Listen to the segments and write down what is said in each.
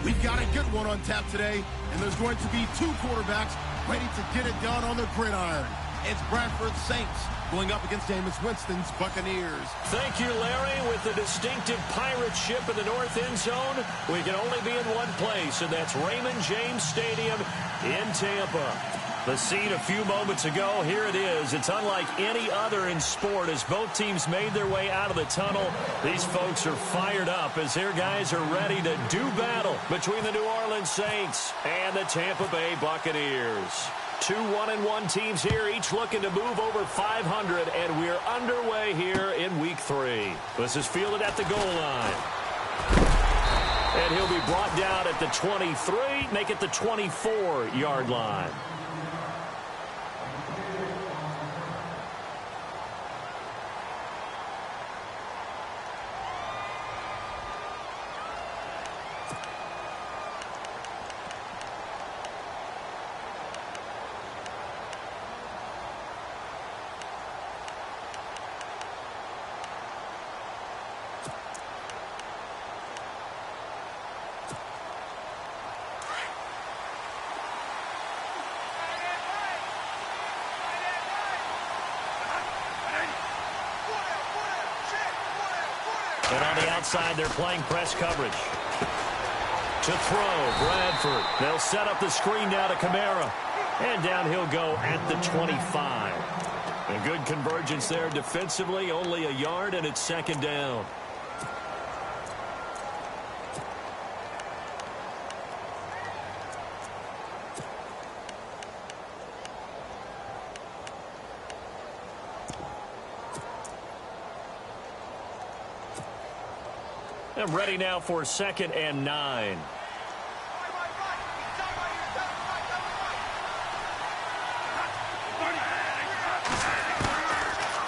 We've got a good one on tap today, and there's going to be two quarterbacks ready to get it done on the gridiron. It's Bradford's Saints going up against Jameis Winston's Buccaneers. Thank you, Larry. With the distinctive pirate ship in the north end zone, we can only be in one place, and that's Raymond James Stadium in Tampa. The scene a few moments ago, here it is. It's unlike any other in sport as both teams made their way out of the tunnel. These folks are fired up as their guys are ready to do battle between the New Orleans Saints and the Tampa Bay Buccaneers. Two 1-1 teams here, each looking to move over 500, and we're underway here in Week 3. This is fielded at the goal line. And he'll be brought down at the 23, make it the 24-yard line. And on the outside, they're playing press coverage. To throw, Bradford. They'll set up the screen now to Kamara. And down he'll go at the 25. A good convergence there defensively, only a yard, and it's second down. I'm ready now for 2nd and 9.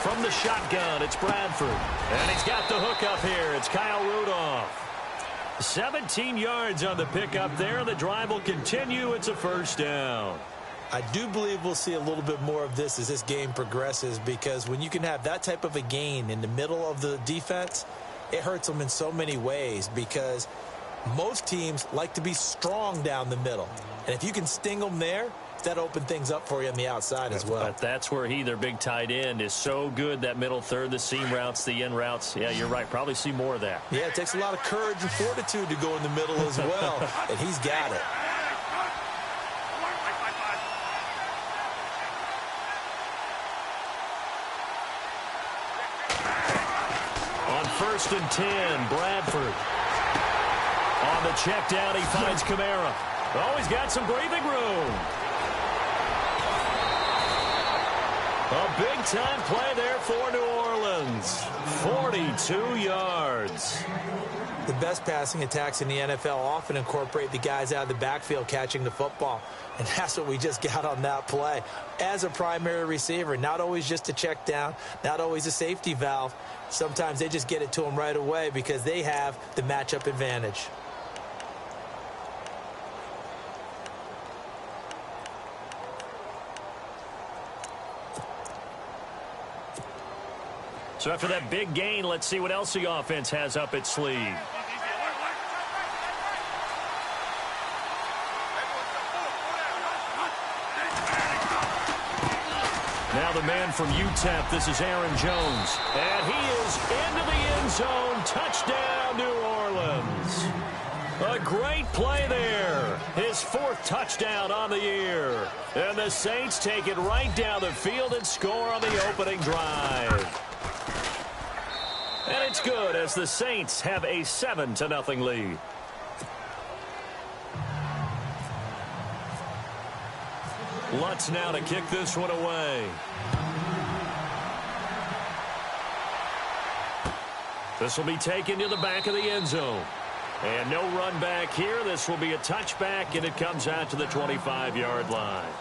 From the shotgun, it's Bradford. And he's got the hook up here. It's Kyle Rudolph. 17 yards on the pickup there. The drive will continue. It's a first down. I do believe we'll see a little bit more of this as this game progresses, because when you can have that type of a gain in the middle of the defense, it hurts them in so many ways, because most teams like to be strong down the middle. And if you can sting them there, that opens things up for you on the outside as well. But that's where their big tight end, is so good, that middle third, the seam routes, the in routes. Yeah, you're right. Probably see more of that. Yeah, it takes a lot of courage and fortitude to go in the middle as well, and he's got it. On 1st and 10, Bradford. On the check down, he finds Kamara. Oh, he's got some breathing room. A big-time play there for New Orleans. 42 yards. The best passing attacks in the NFL often incorporate the guys out of the backfield catching the football. And that's what we just got on that play. As a primary receiver, not always just a check down, not always a safety valve. Sometimes they just get it to them right away because they have the matchup advantage. So after that big gain, let's see what else the offense has up its sleeve. Now the man from UTEP, this is Aaron Jones. And he is into the end zone. Touchdown, New Orleans. A great play there. His 4th touchdown on the year. And the Saints take it right down the field and score on the opening drive. And it's good as the Saints have a 7-0 lead. Lutz now to kick this one away. This will be taken to the back of the end zone. And no run back here. This will be a touchback, and it comes out to the 25-yard line.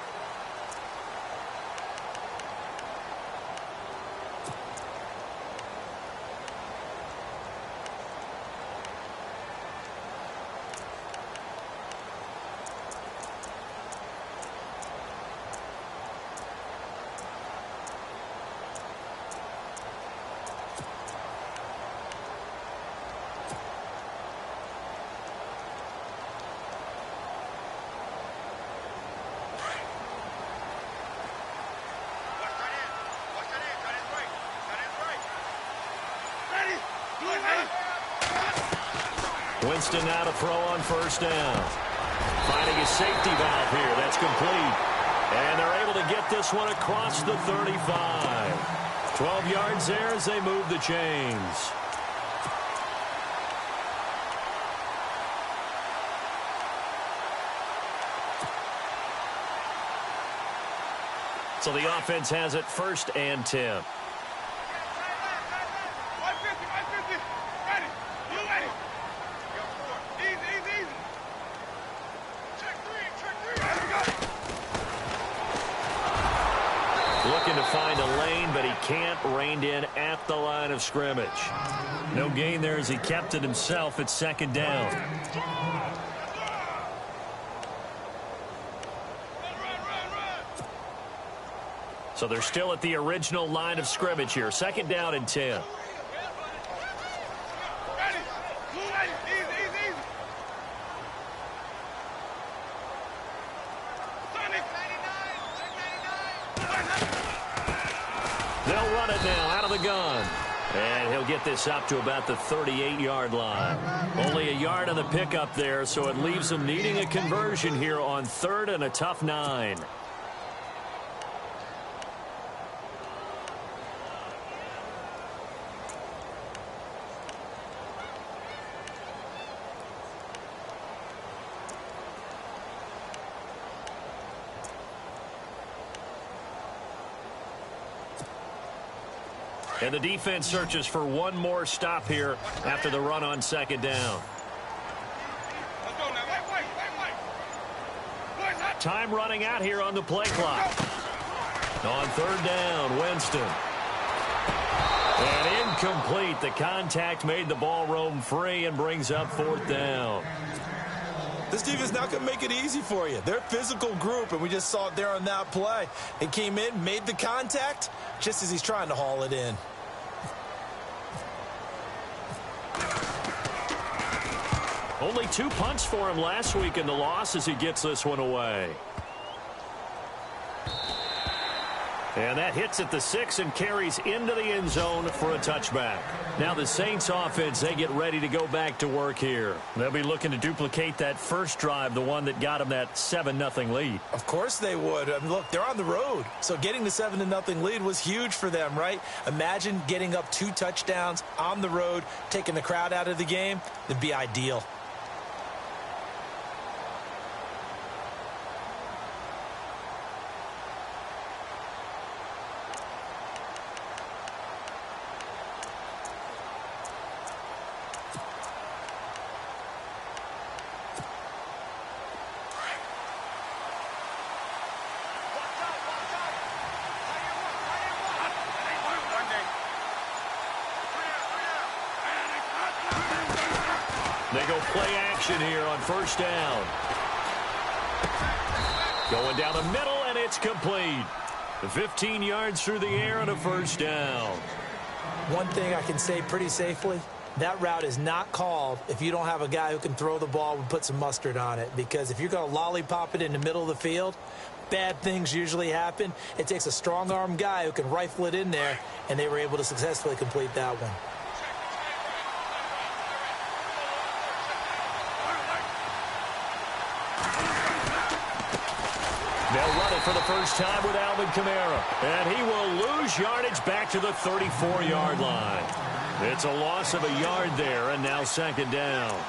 Winston now to throw on first down. Finding a safety valve here. That's complete. And they're able to get this one across the 35. 12 yards there as they move the chains. So the offense has it 1st and 10. Looking to find a lane, but he can't. Reined in at the line of scrimmage. No gain there as he kept it himself at 2nd down. So they're still at the original line of scrimmage here. 2nd down and 10. They'll run it now out of the gun. And he'll get this up to about the 38-yard line. Only a yard on the pickup there, so it leaves him needing a conversion here on 3rd and a tough 9. And the defense searches for one more stop here after the run on 2nd down. Time running out here on the play clock. On 3rd down, Winston. And incomplete. The contact made the ball roam free and brings up 4th down. This defense not going to make it easy for you. They're a physical group, and we just saw it there on that play. He came in, made the contact, just as he's trying to haul it in. Only 2 punts for him last week in the loss as he gets this one away. And that hits at the 6 and carries into the end zone for a touchback. Now the Saints offense, they get ready to go back to work here. They'll be looking to duplicate that first drive, the one that got them that 7-0 lead. Of course they would. I mean, look, they're on the road. So getting the 7-0 lead was huge for them, right? Imagine getting up 2 touchdowns on the road, taking the crowd out of the game. It'd be ideal. They go play action here on 1st down. Going down the middle, and it's complete. 15 yards through the air and a 1st down. One thing I can say pretty safely, that route is not called if you don't have a guy who can throw the ball and put some mustard on it. Because if you're going to lollipop it in the middle of the field, bad things usually happen. It takes a strong-arm guy who can rifle it in there, and they were able to successfully complete that one. They'll run it for the first time with Alvin Kamara. And he will lose yardage back to the 34-yard line. It's a loss of a yard there, and now 2nd down.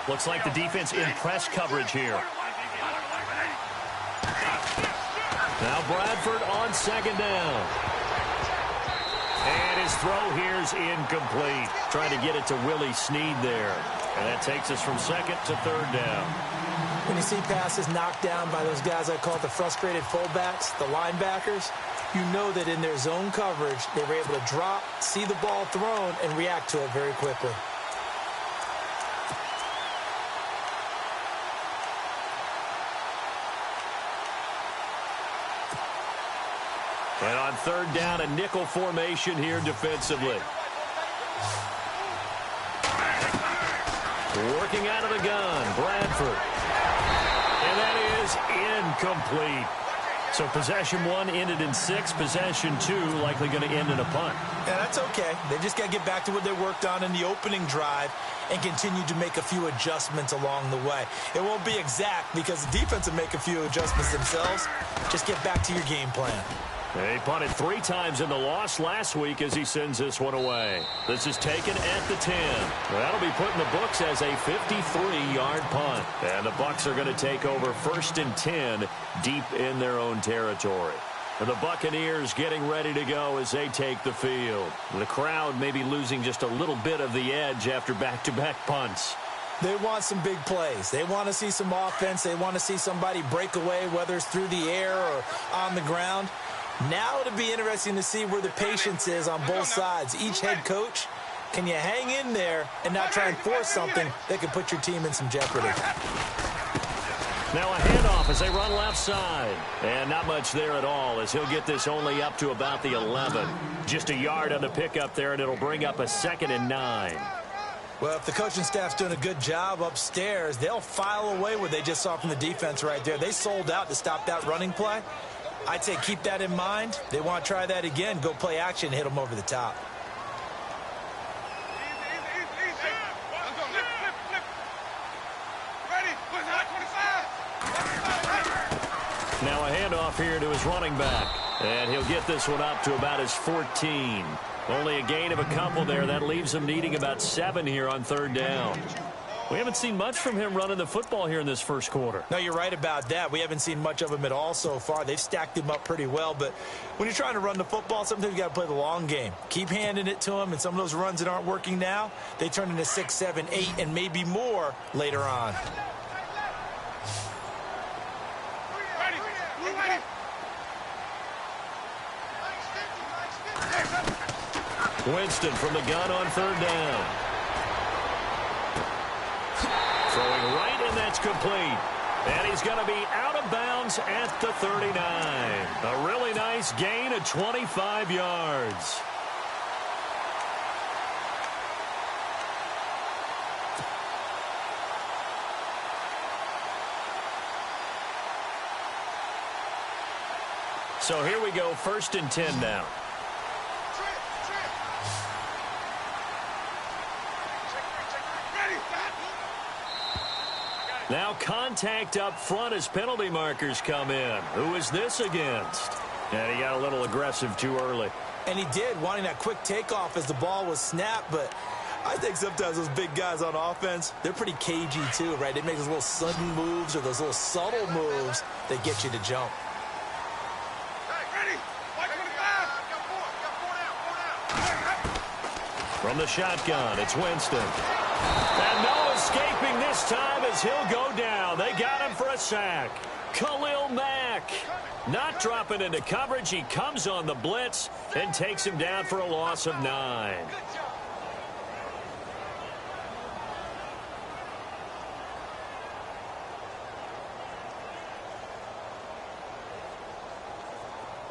Looks like the defense in press coverage here. Now Bradford on 2nd down. And his throw here's incomplete. Trying to get it to Willie Snead there. And that takes us from 2nd to 3rd down. When you see passes knocked down by those guys I call the frustrated fullbacks, the linebackers, you know that in their zone coverage, they were able to drop, see the ball thrown, and react to it very quickly. And on third down, a nickel formation here defensively. Working out of the gun, Bradford. And that is incomplete. So possession 1 ended in 6. Possession 2 likely going to end in a punt. Yeah, that's okay. They just got to get back to what they worked on in the opening drive and continue to make a few adjustments along the way. It won't be exact because the defense will make a few adjustments themselves. Just get back to your game plan. He punted 3 times in the loss last week as he sends this one away. This is taken at the 10. That'll be put in the books as a 53-yard punt. And the Bucs are going to take over 1st and 10 deep in their own territory. And the Buccaneers getting ready to go as they take the field. The crowd may be losing just a little bit of the edge after back-to-back punts. They want some big plays. They want to see some offense. They want to see somebody break away, whether it's through the air or on the ground. Now it'll be interesting to see where the patience is on both sides. Each head coach, can you hang in there and not try and force something that could put your team in some jeopardy? Now a handoff as they run left side. And not much there at all as he'll get this only up to about the 11. Just a yard on the pickup there, and it'll bring up a 2nd and 9. Well, if the coaching staff's doing a good job upstairs, they'll file away what they just saw from the defense right there. They sold out to stop that running play. I'd say keep that in mind. They want to try that again. Go play action, hit them over the top. Now a handoff here to his running back. And he'll get this one up to about his 14. Only a gain of a couple there. That leaves him needing about 7 here on third down. We haven't seen much from him running the football here in this first quarter. No, you're right about that. We haven't seen much of him at all so far. They've stacked him up pretty well. But when you're trying to run the football, sometimes you got to play the long game. Keep handing it to him, and some of those runs that aren't working now, they turn into 6, 7, 8, and maybe more later on. Winston from the gun on third down. Throwing right, and that's complete. And he's going to be out of bounds at the 39. A really nice gain of 25 yards. So here we go, 1st and 10 now. Now contact up front as penalty markers come in. Who is this against? And he got a little aggressive too early. And he did, wanting that quick takeoff as the ball was snapped. But I think sometimes those big guys on offense, they're pretty cagey too, right? They make those little sudden moves or those little subtle moves that get you to jump. From the shotgun, it's Winston. And no escaping this time as he'll go down. They got him for a sack. Khalil Mack not dropping into coverage. He comes on the blitz and takes him down for a loss of 9.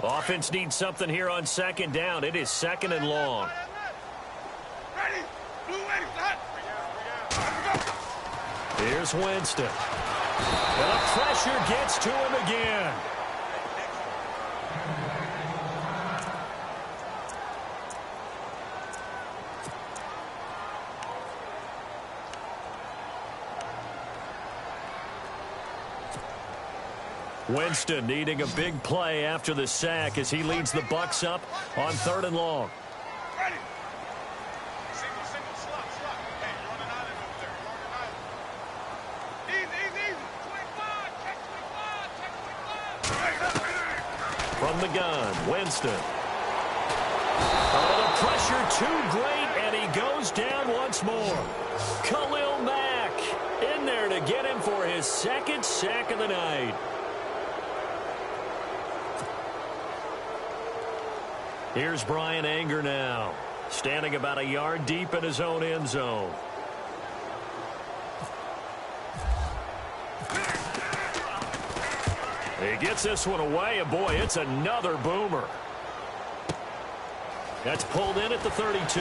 Offense needs something here on 2nd down. It is 2nd and long. Here's Winston. And the pressure gets to him again. Winston needing a big play after the sack as he leads the Bucs up on 3rd and long. From the gun, Winston. Oh, the pressure too great, and he goes down once more. Khalil Mack in there to get him for his 2nd sack of the night. Here's Brian Anger now, standing about a yard deep in his own end zone. He gets this one away, and boy, it's another boomer. That's pulled in at the 32.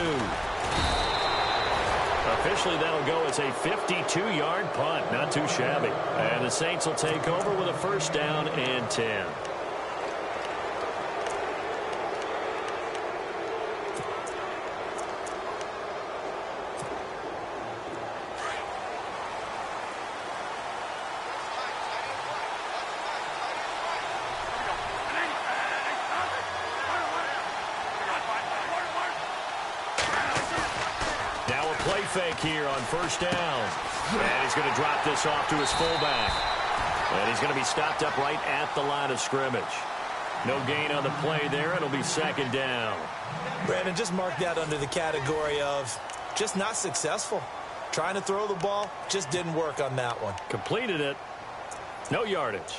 Officially, that'll go as a 52-yard punt. Not too shabby. And the Saints will take over with a first down and 10. Fake here on first down. And he's going to drop this off to his fullback. And he's going to be stopped up right at the line of scrimmage. No gain on the play there. It'll be second down. Brandon, just mark that under the category of just not successful. Trying to throw the ball, just didn't work on that one. Completed it. No yardage.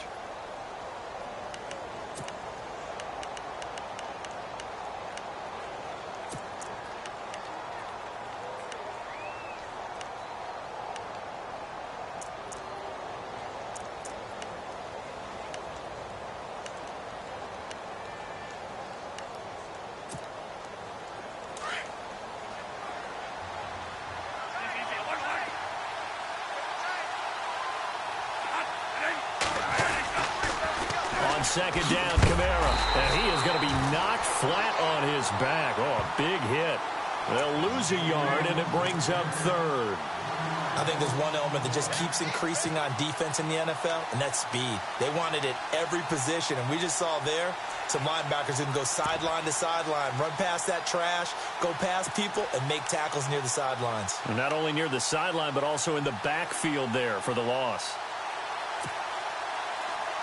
Second down, Kamara. And he is going to be knocked flat on his back. Oh, a big hit. They'll lose a yard, and it brings up third. I think there's one element that just keeps increasing on defense in the NFL, and that's speed. They want it at every position, and we just saw there some linebackers who can go sideline to sideline, run past that trash, go past people, and make tackles near the sidelines. And not only near the sideline, but also in the backfield there for the loss.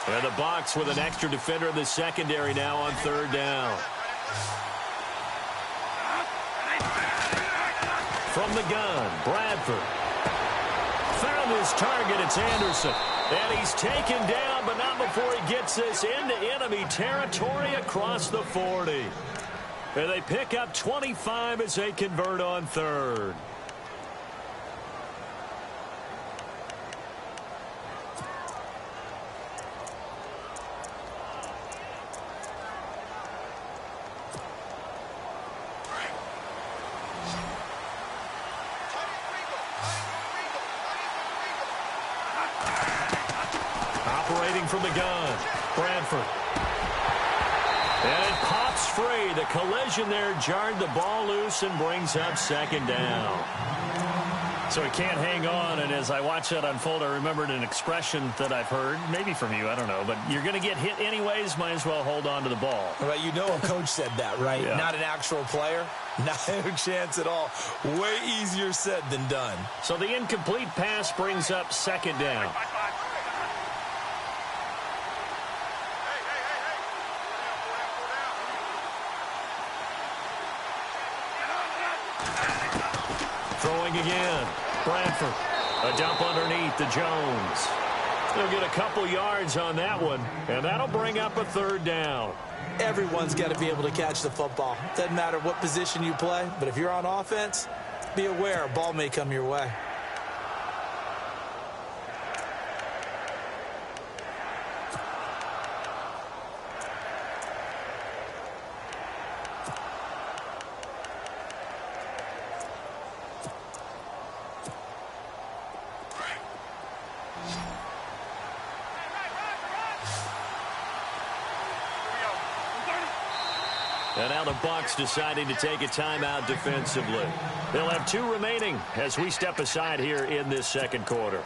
And the Bucs with an extra defender in the secondary now on third down. From the gun, Bradford. Found his target, it's Anderson. And he's taken down, but not before he gets this into enemy territory across the 40. And they pick up 25 as they convert on third. From the gun, Bradford. And it pops free. The collision there jarred the ball loose and brings up second down. So he can't hang on, and as I watch that unfold, I remembered an expression that I've heard, maybe from you, I don't know, but you're going to get hit anyways, might as well hold on to the ball. Well, you know a coach said that, right? Yeah. Not an actual player. Not a chance at all. Way easier said than done. So the incomplete pass brings up second down. Throwing again. Bradford. A dump underneath to Jones. They'll get a couple yards on that one, and that'll bring up a third down. Everyone's got to be able to catch the football. Doesn't matter what position you play, but if you're on offense, be aware a ball may come your way. And now the Bucs deciding to take a timeout defensively. They'll have 2 remaining as we step aside here in this second quarter.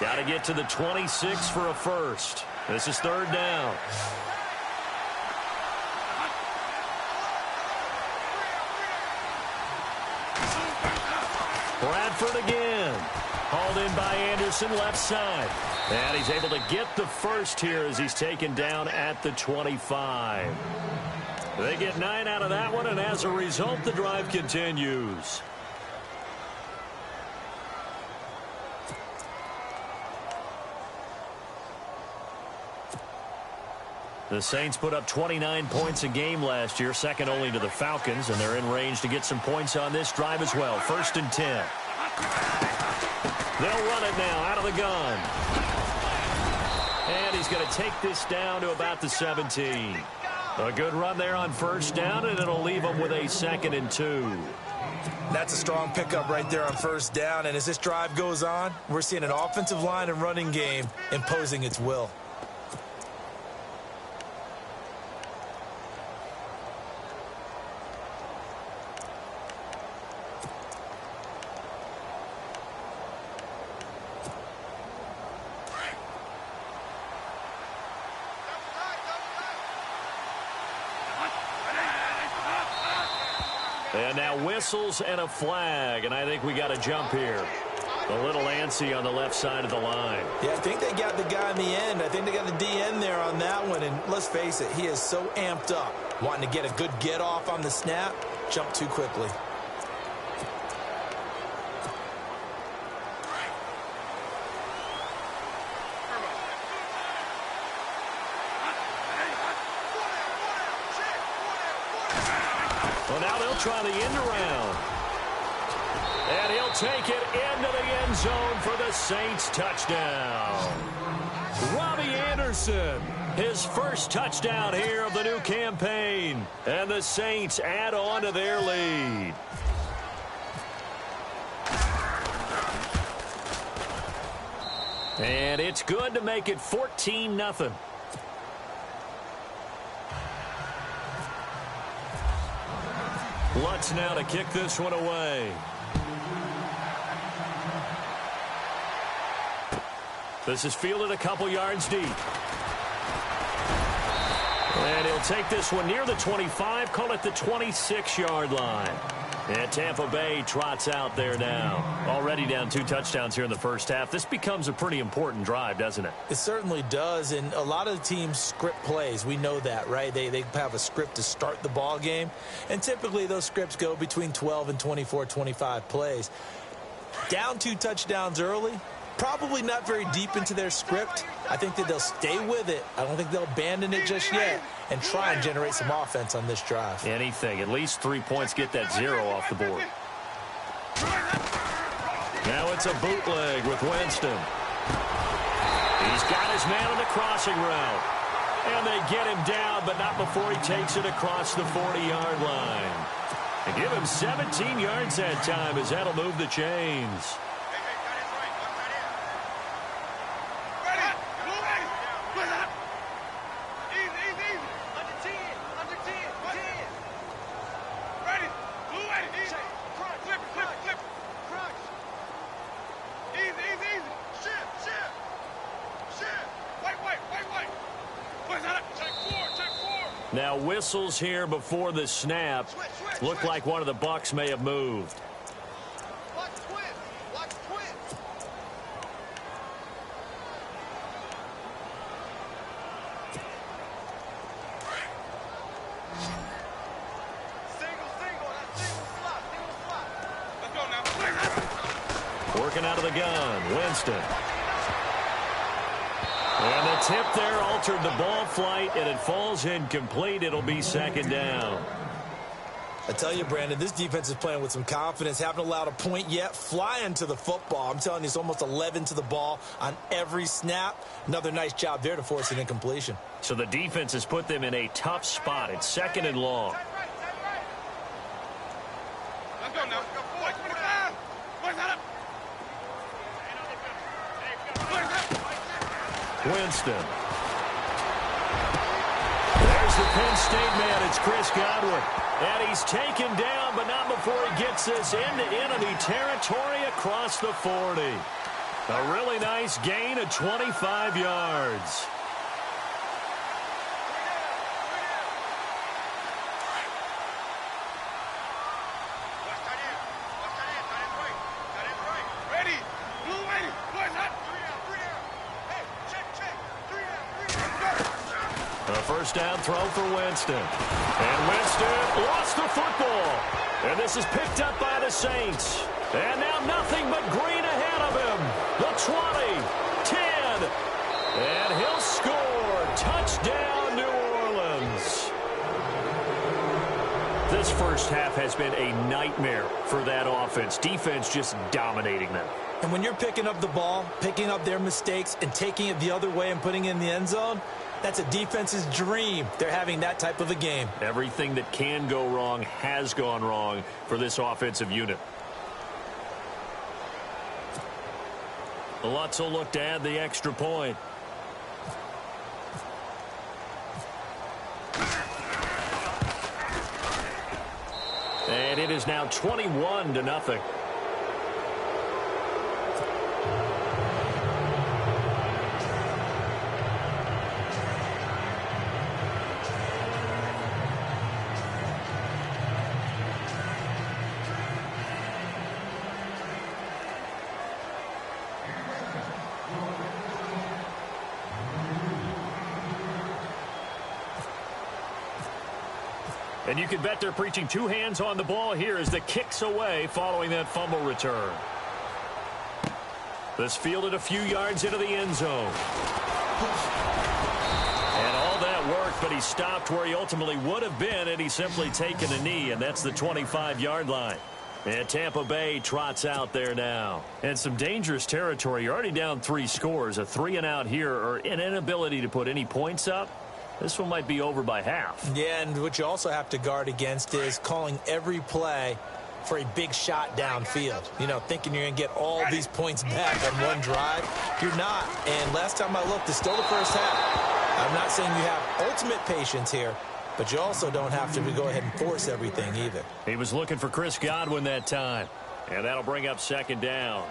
Got to get to the 26 for a first. This is third down. Bradford again. Hauled in by Anderson, left side. And he's able to get the first here as he's taken down at the 25. They get 9 out of that one, and as a result, the drive continues. The Saints put up 29 points a game last year, second only to the Falcons, and they're in range to get some points on this drive as well. 1st and 10. They'll run it now out of the gun. And he's going to take this down to about the 17. A good run there on 1st down, and it'll leave them with a 2nd and 2. That's a strong pickup right there on 1st down, and as this drive goes on, we're seeing an offensive line and running game imposing its will. And now whistles and a flag, and I think we got a jump here. A little antsy on the left side of the line. Yeah, I think they got the guy in the end. I think they got the DN there on that one, and let's face it, he is so amped up, wanting to get a good get off on the snap, jump too quickly. Well, now they'll try the end around. And he'll take it into the end zone for the Saints touchdown. Robbie Anderson, his first touchdown here of the new campaign. And the Saints add on to their lead. And it's good to make it 14-0. Lutz now to kick this one away. This is fielded a couple yards deep. And he'll take this one near the 25, call it the 26-yard line. And Tampa Bay trots out there now. Already down 2 touchdowns here in the first half. This becomes a pretty important drive, doesn't it? It certainly does, and a lot of teams script plays. We know that, right? They have a script to start the ball game, and typically those scripts go between 12 and 24, 25 plays. Down 2 touchdowns early, probably not very deep into their script. I think that they'll stay with it. I don't think they'll abandon it just yet and try and generate some offense on this drive. Anything. At least 3 points, get that 0 off the board. Now it's a bootleg with Winston. He's got his man on the crossing route. And they get him down, but not before he takes it across the 40-yard line. And give him 17 yards that time as that'll move the chains. Now whistles here before the snap. Looked like one of the Bucs may have moved. Working out of the gun, Winston. And the tip there altered the ball flight, and it falls incomplete. It'll be 2nd down. I tell you, Brandon, this defense is playing with some confidence. Haven't allowed a point yet. Flying to the football. I'm telling you, it's almost 11 to the ball on every snap. Another nice job there to force an incompletion. So the defense has put them in a tough spot. It's 2nd and long. Let's go now. Winston. There's the Penn State man. It's Chris Godwin. And he's taken down, but not before he gets this into enemy territory across the 40. A really nice gain of 25 yards. First down throw for Winston. And Winston lost the football. And this is picked up by the Saints. And now nothing but green ahead of him. The 20, 10, and he'll score. Touchdown, New Orleans. first half has been a nightmare for that offense. Defense just dominating them. And when you're picking up the ball, picking up their mistakes, and taking it the other way and putting it in the end zone, that's a defense's dream. They're having that type of a game. Everything that can go wrong has gone wrong for this offensive unit. Lutz will look to add the extra point. And it is now 21-0. And you can bet they're preaching two hands on the ball here as the kick's away following that fumble return. This fielded a few yards into the end zone. And all that worked, but he stopped where he ultimately would have been had he simply taken a knee, and that's the 25-yard line. And Tampa Bay trots out there now. And some dangerous territory. You're already down 3 scores. A 3-and-out here, or an inability to put any points up. This one might be over by half. Yeah, and what you also have to guard against is calling every play for a big shot downfield. You know, thinking you're going to get all these points back on one drive. You're not. And last time I looked, it's still the first half. I'm not saying you have ultimate patience here, but you also don't have to go ahead and force everything either. He was looking for Chris Godwin that time. And that'll bring up second down.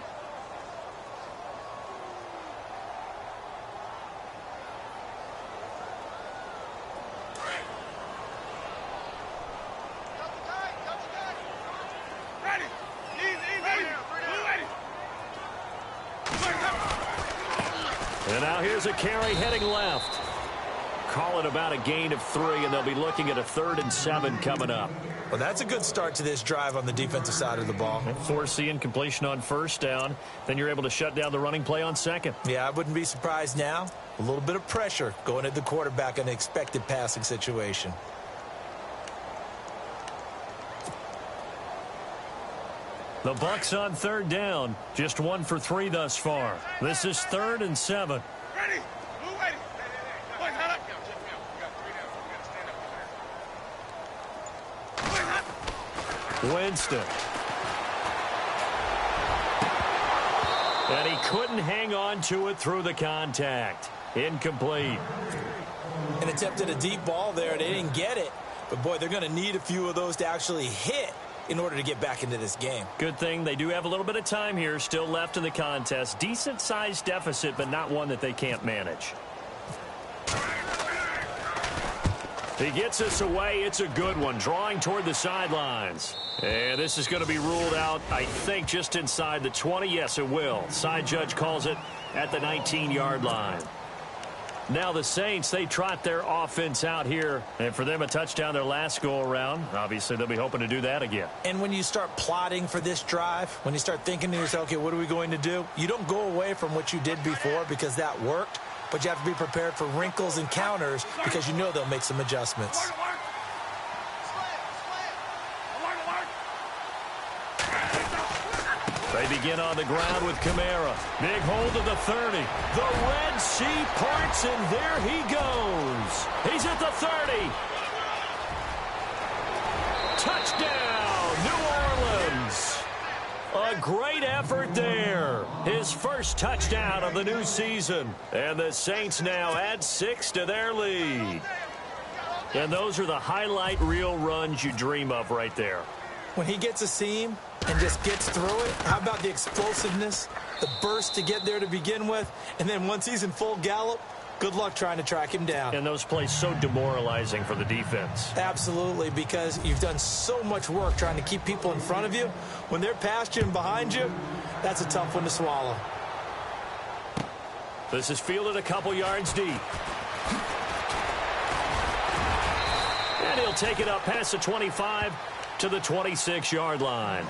And now here's a carry heading left. Call it about a gain of 3, and they'll be looking at a 3rd and 7 coming up. Well, that's a good start to this drive on the defensive side of the ball. Force the incompletion on first down. Then you're able to shut down the running play on second. Yeah, I wouldn't be surprised now. A little bit of pressure going at the quarterback in an expected passing situation. The Bucs on 3rd down. Just 1 for 3 thus far. This is 3rd and 7. Ready? Move ready. Look, head up. Winston. And he couldn't hang on to it through the contact. Incomplete. And attempted a deep ball there. They didn't get it. But, boy, they're going to need a few of those to actually hit in order to get back into this game. Good thing they do have a little bit of time here still left in the contest. Decent-sized deficit, but not one that they can't manage. He gets us away. It's a good one, drawing toward the sidelines. And this is going to be ruled out, I think, just inside the 20. Yes, it will. Side judge calls it at the 19-yard line. Now the Saints, they trot their offense out here. And for them, a touchdown their last go-around. Obviously, they'll be hoping to do that again. And when you start plotting for this drive, when you start thinking to yourself, okay, what are we going to do? You don't go away from what you did before because that worked. But you have to be prepared for wrinkles and counters because you know they'll make some adjustments. They begin on the ground with Kamara. Big hold of the 30. The Red Sea parts, and there he goes. He's at the 30. Touchdown, New Orleans. A great effort there. His first touchdown of the new season. And the Saints now add 6 to their lead. And those are the highlight reel runs you dream of right there. When he gets a seam and just gets through it, how about the explosiveness, the burst to get there to begin with, and then once he's in full gallop, good luck trying to track him down. And those plays so demoralizing for the defense. Absolutely, because you've done so much work trying to keep people in front of you. When they're past you and behind you, that's a tough one to swallow. This is fielded a couple yards deep. And he'll take it up past the 25 to the 26-yard line.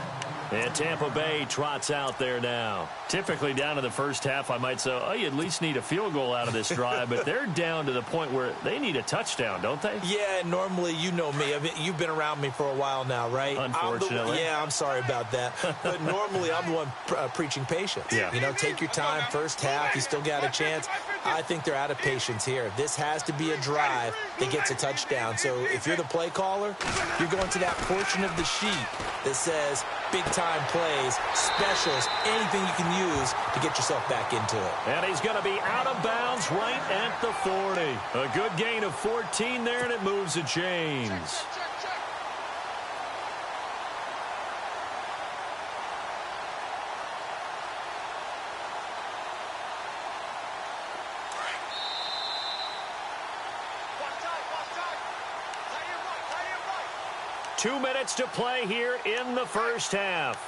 And Tampa Bay trots out there now. Typically down to the first half, I might say, oh, you at least need a field goal out of this drive, but they're down to the point where they need a touchdown, don't they? Yeah, normally, you know me. I mean, you've been around me for a while now, right? Unfortunately. I'm sorry about that. But normally, I'm the one preaching patience. Yeah. You know, take your time, first half, you still got a chance. I think they're out of patience here. This has to be a drive that gets a touchdown. So if you're the play caller, you're going to that portion of the sheet that says big-time plays, specials, anything you can use to get yourself back into it. And he's going to be out of bounds right at the 40. A good gain of 14 there, and it moves the chains. Two minutes to play here in the first half.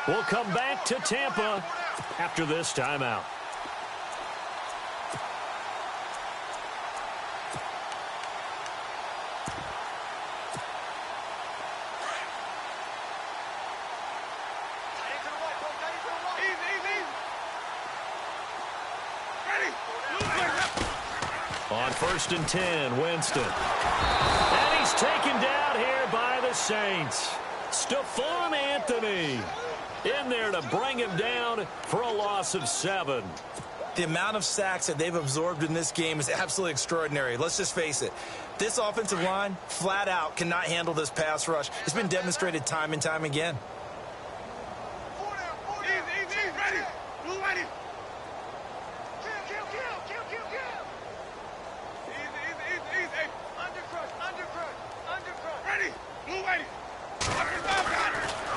We'll come back to Tampa after this timeout. On 1st and 10, Winston. And he's taken down here by the Saints. Stephon Anthony in there to bring him down for a loss of 7. The amount of sacks that they've absorbed in this game is absolutely extraordinary. Let's just face it. This offensive line, flat out, cannot handle this pass rush. It's been demonstrated time and time again.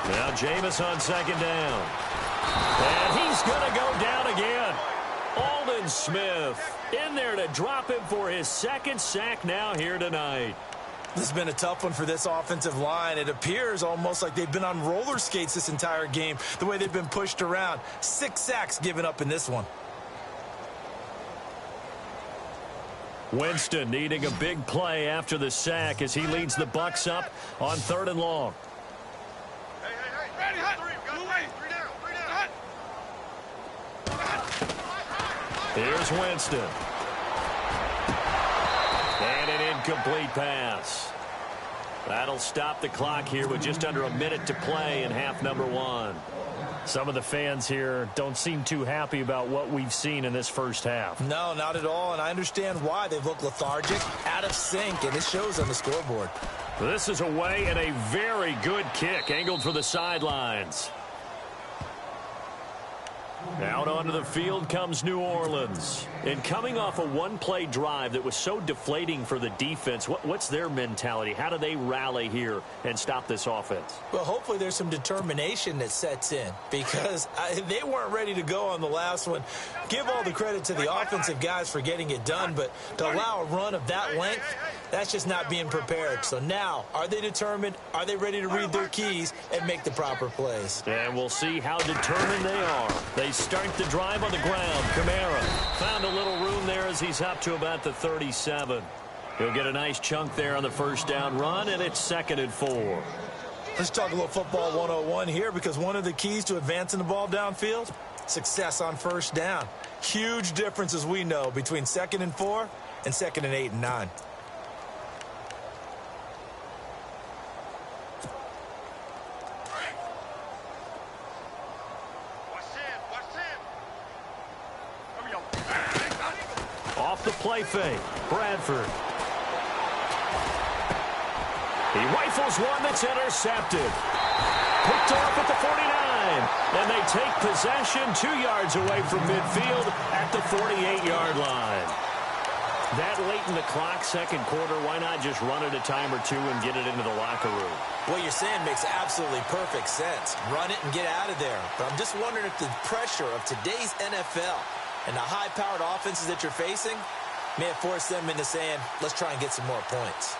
Now Jameis on 2nd down. And he's going to go down again. Aldon Smith in there to drop him for his 2nd sack now here tonight. This has been a tough one for this offensive line. It appears almost like they've been on roller skates this entire game, the way they've been pushed around. 6 sacks given up in this one. Winston needing a big play after the sack as he leads the Bucs up on 3rd and long. Here's Winston. And an incomplete pass. That'll stop the clock here with just under a minute to play in half number 1. Some of the fans here don't seem too happy about what we've seen in this first half. No, not at all, and I understand why. They've looked lethargic, out of sync, and it shows on the scoreboard. This is away and a very good kick angled for the sidelines. Out onto the field comes New Orleans. And coming off a one-play drive that was so deflating for the defense, what's their mentality? How do they rally here and stop this offense? Well, hopefully there's some determination that sets in because they weren't ready to go on the last one. Give all the credit to the offensive guys for getting it done, but to allow a run of that length, that's just not being prepared. So now, are they determined? Are they ready to read their keys and make the proper plays? And we'll see how determined they are. They start the drive on the ground. Kamara found a little room there as he's up to about the 37. He'll get a nice chunk there on the first down run, and it's 2nd and 4. Let's talk a little football 101 here because one of the keys to advancing the ball downfield, success on first down. Huge difference, as we know, between 2nd and 4 and 2nd and 8 and 9. Off the play fake, Bradford. He rifles one that's intercepted. Picked off at the 49. And they take possession 2 yards away from midfield at the 48-yard line. That late in the clock, second quarter, why not just run it a time or two and get it into the locker room? What you're saying makes absolutely perfect sense. Run it and get out of there. But I'm just wondering if the pressure of today's NFL and the high-powered offenses that you're facing may have forced them into saying, let's try and get some more points.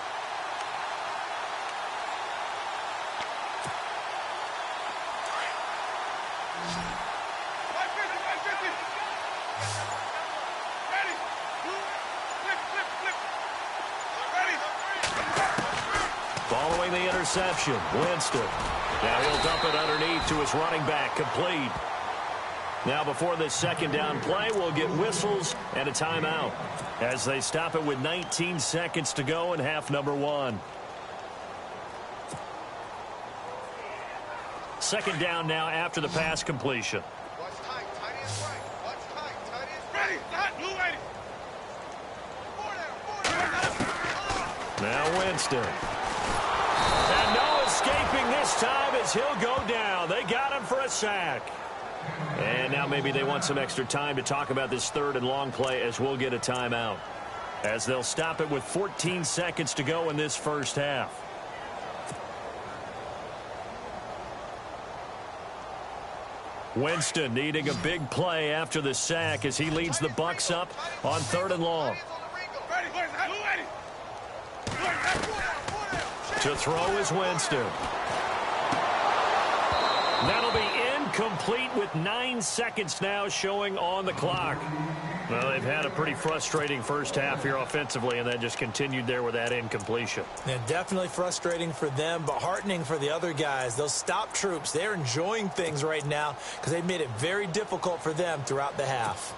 Following the interception, Winston. Now he'll dump it underneath to his running back, complete. Now before this second down play, we'll get whistles and a timeout as they stop it with 19 seconds to go in half number 1. Second down now after the pass completion. Watch tight. Tight is right. Watch tight. Tight is ready. Hot. Blue ready. Now Winston. And no escaping this time as he'll go down. They got him for a sack. And now maybe they want some extra time to talk about this third and long play as we'll get a timeout. As they'll stop it with 14 seconds to go in this first half. Winston needing a big play after the sack as he leads the Bucs up on third and long. To throw is Winston. That'll be incomplete with 9 seconds now showing on the clock. Well, they've had a pretty frustrating first half here offensively, and then just continued there with that incompletion. Yeah, definitely frustrating for them, but heartening for the other guys. Those stop troops, they're enjoying things right now because they've made it very difficult for them throughout the half.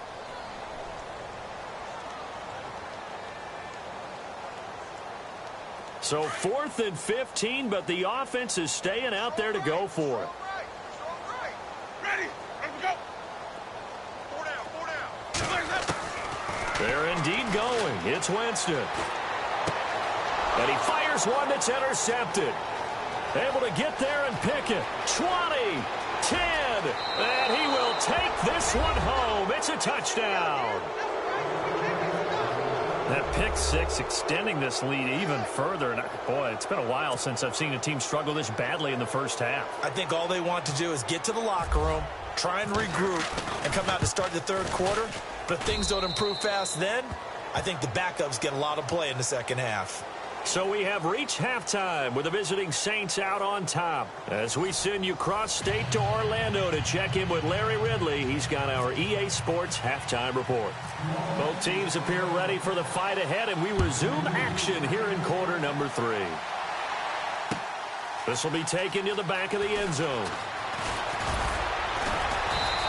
So 4th and 15, but the offense is staying out there to go for it. They're indeed going. It's Winston. And he fires one that's intercepted. Able to get there and pick it. 20, 10, and he will take this one home. It's a touchdown. That pick six extending this lead even further. And boy, it's been a while since I've seen a team struggle this badly in the first half. I think all they want to do is get to the locker room, try and regroup, and come out to start the third quarter. But if things don't improve fast then, I think the backups get a lot of play in the second half. So we have reached halftime with the visiting Saints out on top. As we send you cross-state to Orlando to check in with Larry Ridley, he's got our EA Sports halftime report. Both teams appear ready for the fight ahead, and we resume action here in quarter number 3. This will be taken to the back of the end zone.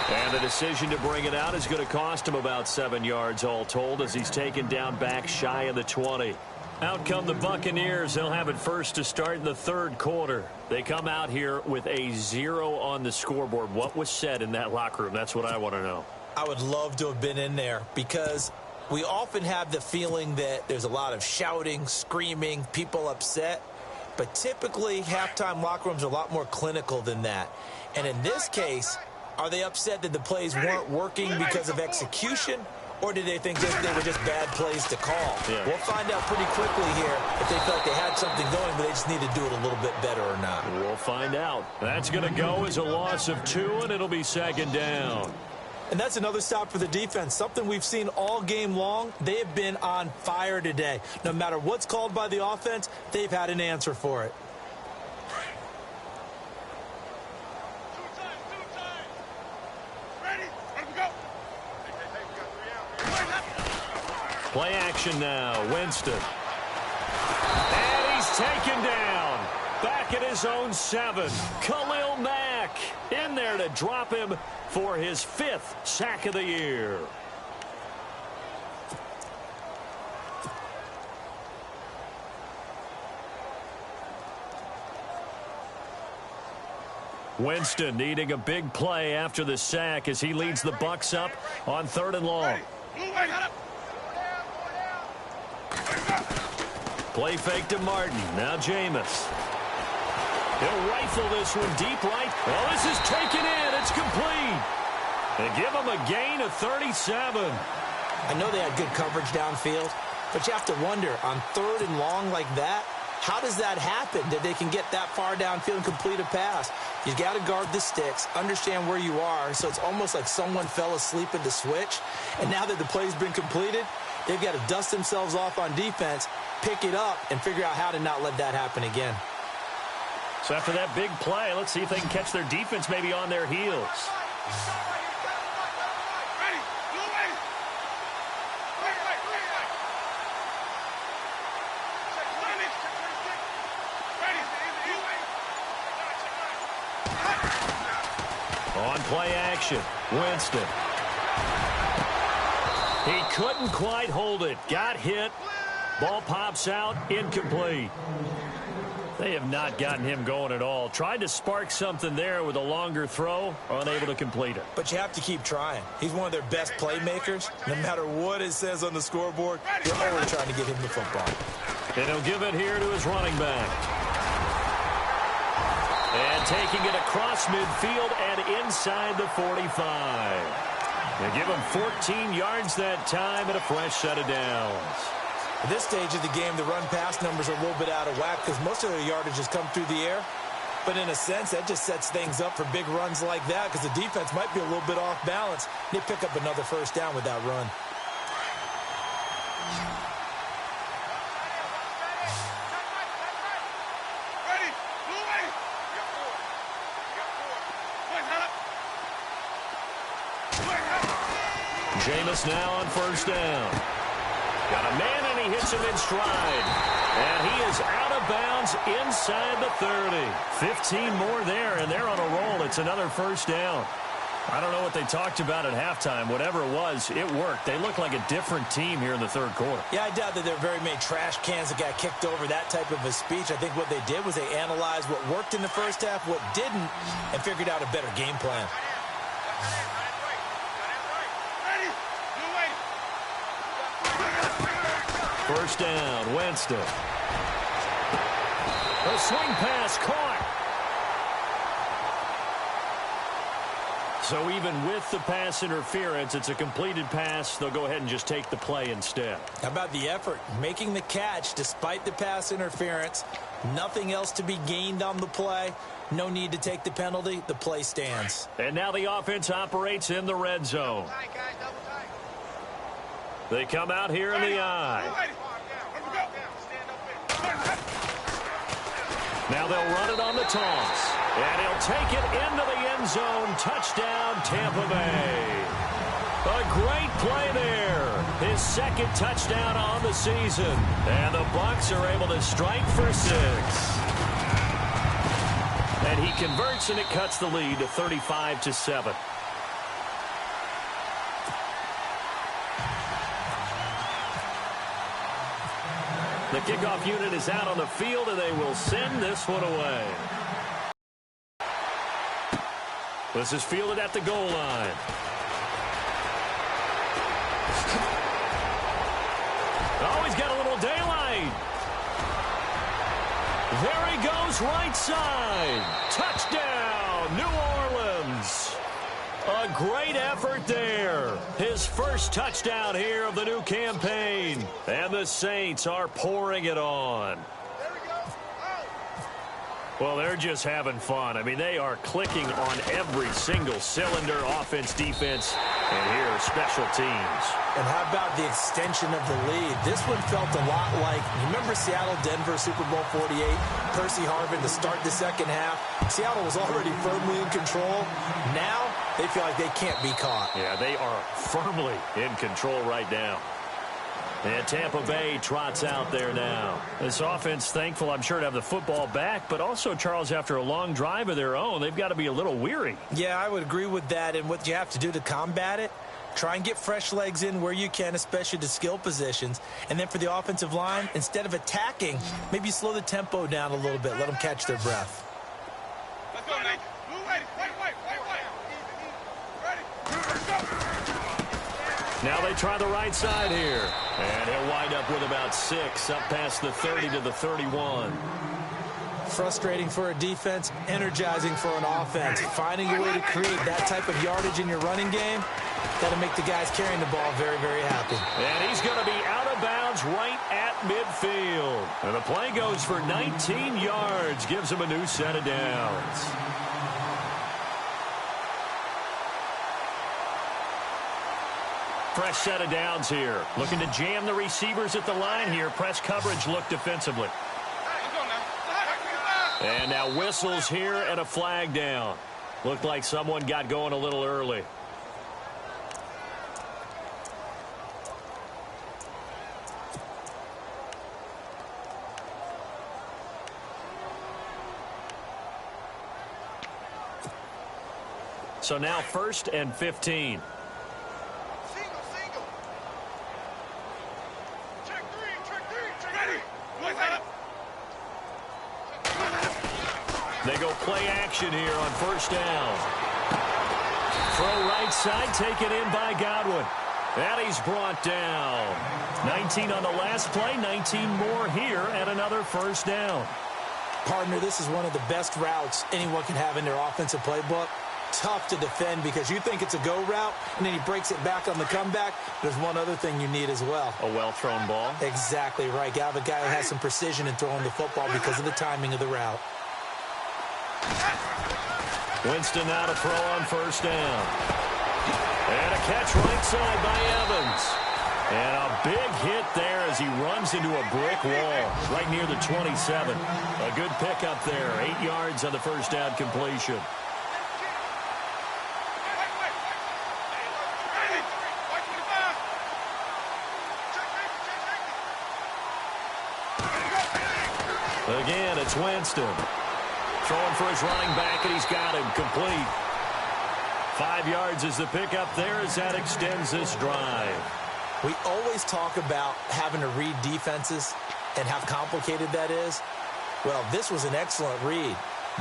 And the decision to bring it out is going to cost him about 7 yards all told as he's taken down back shy of the 20. Out come the Buccaneers. They'll have it first to start in the third quarter. They come out here with a 0 on the scoreboard. What was said in that locker room? That's what I want to know. I would love to have been in there because we often have the feeling that there's a lot of shouting, screaming, people upset. But typically, halftime locker rooms are a lot more clinical than that. And in this case, are they upset that the plays weren't working because of execution? Or did they think they were just bad plays to call? Yeah. We'll find out pretty quickly here if they felt they had something going, but they just need to do it a little bit better or not. We'll find out. That's going to go as a loss of 2, and it'll be second down. And that's another stop for the defense, something we've seen all game long. They have been on fire today. No matter what's called by the offense, they've had an answer for it. Play action now. Winston. And he's taken down. Back at his own 7. Khalil Mack in there to drop him for his 5th sack of the year. Winston needing a big play after the sack as he leads the Bucs up on third and long. Play fake to Martin. Now Jameis. He'll rifle this one deep right. Oh, this is taken in. It's complete. They give him a gain of 37. I know they had good coverage downfield, but you have to wonder, on third and long like that, how does that happen that they can get that far downfield and complete a pass? You got to guard the sticks, understand where you are, so it's almost like someone fell asleep at the switch, and now that the play's been completed, they've got to dust themselves off on defense, pick it up, and figure out how to not let that happen again. So after that big play, let's see if they can catch their defense maybe on their heels. On play action, Winston. He couldn't quite hold it. Got hit. Ball pops out, incomplete. They have not gotten him going at all. Tried to spark something there with a longer throw, unable to complete it. But you have to keep trying. He's one of their best playmakers. No matter what it says on the scoreboard, they're always trying to get him the football. And he'll give it here to his running back. And taking it across midfield and inside the 45. They give him 14 yards that time and a fresh set of downs. At this stage of the game, the run-pass numbers are a little bit out of whack because most of their yardage has come through the air. But in a sense, that just sets things up for big runs like that because the defense might be a little bit off balance. They pick up another first down with that run. Jameis now on first down. Got a man, and he hits him in stride. And he is out of bounds inside the 30. 15 more there, and they're on a roll. It's another first down. I don't know what they talked about at halftime. Whatever it was, it worked. They look like a different team here in the third quarter. Yeah, I doubt that there were very many trash cans that got kicked over, that type of a speech. I think what they did was they analyzed what worked in the first half, what didn't, and figured out a better game plan. First down, Winston. A swing pass caught. So even with the pass interference, it's a completed pass. They'll go ahead and just take the play instead. How about the effort? Making the catch despite the pass interference. Nothing else to be gained on the play. No need to take the penalty. The play stands. And now the offense operates in the red zone. They come out here in the eye. Now they'll run it on the toss. And he'll take it into the end zone. Touchdown, Tampa Bay. A great play there. His second touchdown on the season. And the Bucs are able to strike for 6. And he converts, and it cuts the lead to 35-7. The kickoff unit is out on the field, and they will send this one away. This is fielded at the goal line. Oh, he's got a little daylight. There he goes, right side. Touchdown, New Orleans. A great effort there. His first touchdown here of the new campaign. And the Saints are pouring it on. Well, they're just having fun. I mean, they are clicking on every single cylinder, offense, defense, and here, special teams. And how about the extension of the lead? This one felt a lot like, you remember Seattle-Denver Super Bowl 48? Percy Harvin to start the second half. Seattle was already firmly in control. Now, they feel like they can't be caught. Yeah, they are firmly in control right now. And Tampa Bay trots out there now. This offense, thankful, I'm sure, to have the football back, but also, Charles, after a long drive of their own, they've got to be a little weary. Yeah, I would agree with that. And what you have to do to combat it, try and get fresh legs in where you can, especially to skill positions. And then for the offensive line, instead of attacking, maybe slow the tempo down a little bit. Let them catch their breath. Let's go, Nate. Wait. Ready. Now they try the right side here. And he'll wind up with about 6, up past the 30 to the 31. Frustrating for a defense, energizing for an offense. Finding a way to create that type of yardage in your running game, got to make the guys carrying the ball very, very happy. And he's going to be out of bounds right at midfield. And the play goes for 19 yards, gives him a new set of downs. Fresh set of downs here. Looking to jam the receivers at the line here. Press coverage look defensively. And now whistles here and a flag down. Looked like someone got going a little early. So now 1st and 15. Single, single. Check three. Ready. They go play action here on 1st down. Throw right side, taken in by Godwin. And he's brought down. 19 on the last play, 19 more here at another 1st down. Partner, this is one of the best routes anyone can have in their offensive playbook. Tough to defend because you think it's a go route, and then he breaks it back on the comeback. There's one other thing you need as well. A well-thrown ball. Exactly right. You have a guy who has some precision in throwing the football because of the timing of the route. Winston now to throw on 1st down. And a catch right side by Evans. And a big hit there as he runs into a brick wall right near the 27. A good pickup there. 8 yards on the 1st down completion. Again, it's Winston. Throwing for his running back, and he's got him complete. 5 yards is the pickup there as that extends this drive. We always talk about having to read defenses and how complicated that is. Well, this was an excellent read.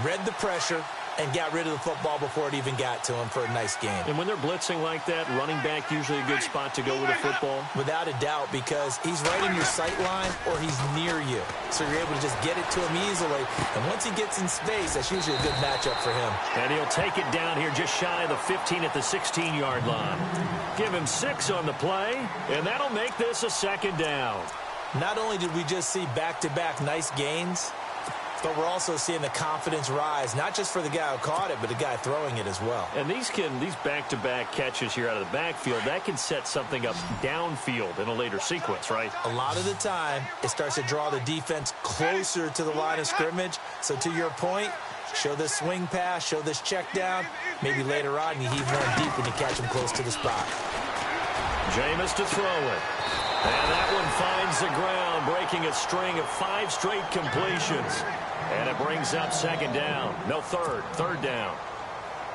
Read the pressure and got rid of the football before it even got to him for a nice game. And when they're blitzing like that, running back usually a good spot to go with the football? Without a doubt, because he's right in your sight line or he's near you. So you're able to just get it to him easily. And once he gets in space, that's usually a good matchup for him. And he'll take it down here just shy of the 15 at the 16-yard line. Give him 6 on the play, and that'll make this a 2nd down. Not only did we just see back-to-back nice gains, but we're also seeing the confidence rise, not just for the guy who caught it, but the guy throwing it as well. And these back-to-back catches here out of the backfield, that can set something up downfield in a later sequence, right? A lot of the time, it starts to draw the defense closer to the line of scrimmage. So to your point, show this swing pass, show this check down. Maybe later on, you heave one deep when you catch him close to the spot. Jameis to throw it. And that one finds the ground, breaking a string of 5 straight completions. And it brings up 2nd down. No, 3rd down.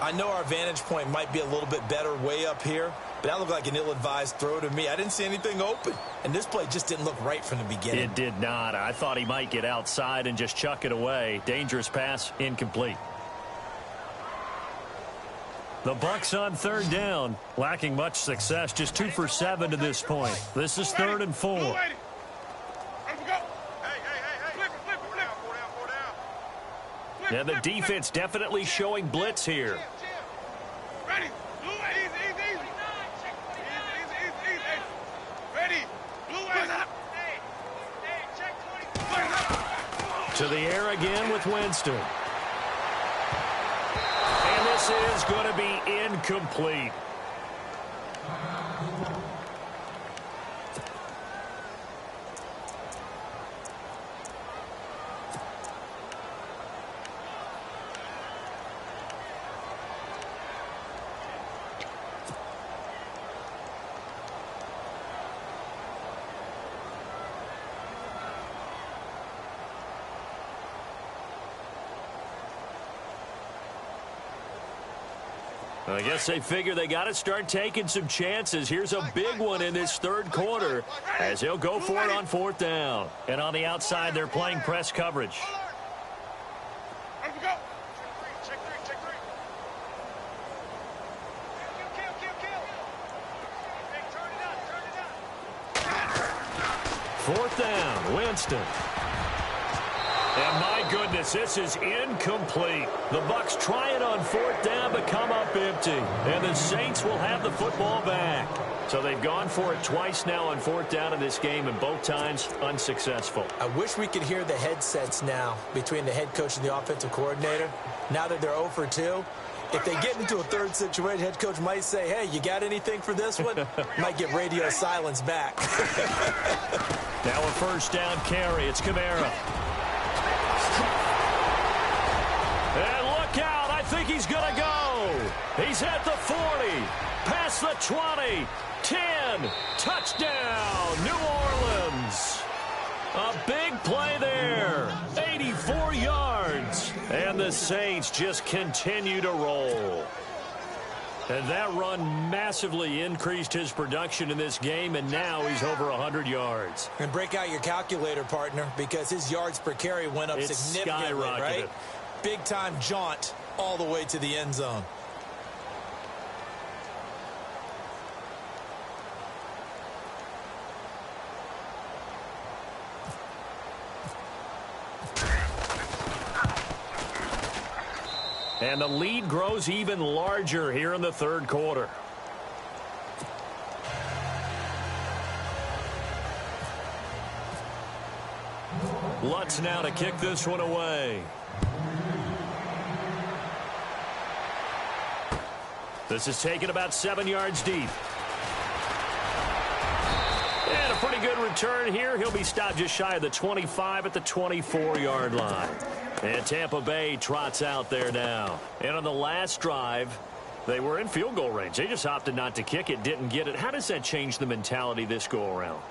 I know our vantage point might be a little bit better way up here, but that looked like an ill-advised throw to me. I didn't see anything open, and this play just didn't look right from the beginning. It did not. I thought he might get outside and just chuck it away. Dangerous pass, incomplete. The Bucs on 3rd down, lacking much success, just 2 for 7 to this point. This is 3rd and 4. And the defense definitely showing blitz here. Ready. To the air again with Winston. And this is going to be incomplete. I guess they figure they got to start taking some chances. Here's a big one in this 3rd quarter as he'll go for it on 4th down. And on the outside, they're playing press coverage. Check three. 4th down, Winston. And my goodness, this is incomplete. The Bucs try it on 4th down, but come up empty. And the Saints will have the football back. So they've gone for it twice now on 4th down in this game, and both times unsuccessful. I wish we could hear the headsets now between the head coach and the offensive coordinator. Now that they're 0 for 2, if they get into a 3rd situation, head coach might say, hey, you got anything for this one? Might get radio silence back. Now a 1st down carry. It's Kamara. And look out. I think he's going to go. He's at the 40. Past the 20. 10. Touchdown. New Orleans. A big play there. 84 yards. And the Saints just continue to roll. And that run massively increased his production in this game, and now he's over 100 yards. And break out your calculator, partner, because his yards per carry went up significantly, right? Big-time jaunt all the way to the end zone. And the lead grows even larger here in the third quarter. Lutz now to kick this one away. This is taken about 7 yards deep. And a pretty good return here. He'll be stopped just shy of the 25 at the 24-yard line. And Tampa Bay trots out there now. And on the last drive, they were in field goal range. They just opted not to kick it, didn't get it. How does that change the mentality this go-around?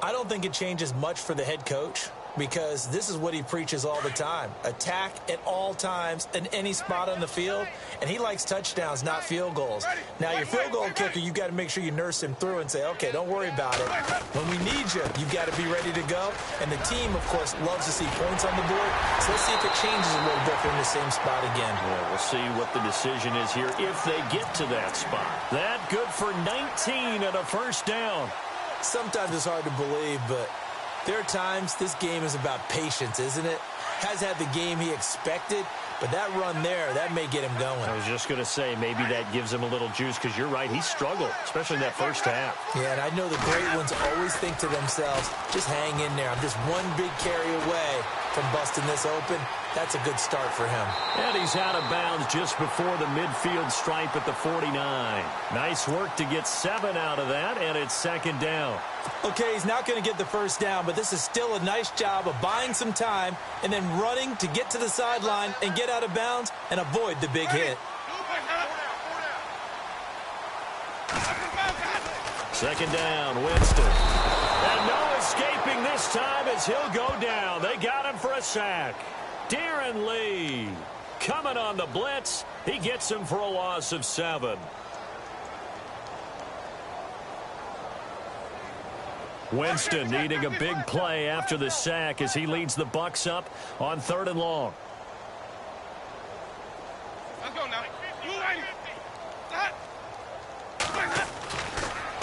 I don't think it changes much for the head coach, because this is what he preaches all the time. Attack at all times in any spot on the field, and he likes touchdowns, not field goals. Now, your field goal kicker, you've got to make sure you nurse him through and say, okay, don't worry about it. When we need you, you've got to be ready to go. And the team, of course, loves to see points on the board. So let's see if it changes a little bit in the same spot again. Yeah, we'll see what the decision is here if they get to that spot. That good for 19 and a first down. Sometimes it's hard to believe, but there are times this game is about patience, isn't it? Has had the game he expected, but that run there, that may get him going. I was just going to say, maybe that gives him a little juice, because you're right, he struggled, especially in that first half. Yeah, and I know the great ones always think to themselves, just hang in there. I'm just one big carry away from busting this open. That's a good start for him. And he's out of bounds just before the midfield stripe at the 49. Nice work to get 7 out of that, and it's second down. Okay, he's not going to get the first down, but this is still a nice job of buying some time and then running to get to the sideline and get out of bounds and avoid the big hit. Second down, Winston. And no escaping this time as he'll go down. They got him for a sack. Darren Lee coming on the blitz. He gets him for a loss of 7. Winston needing a big play after the sack as he leads the Bucs up on 3rd and long. Let's go now.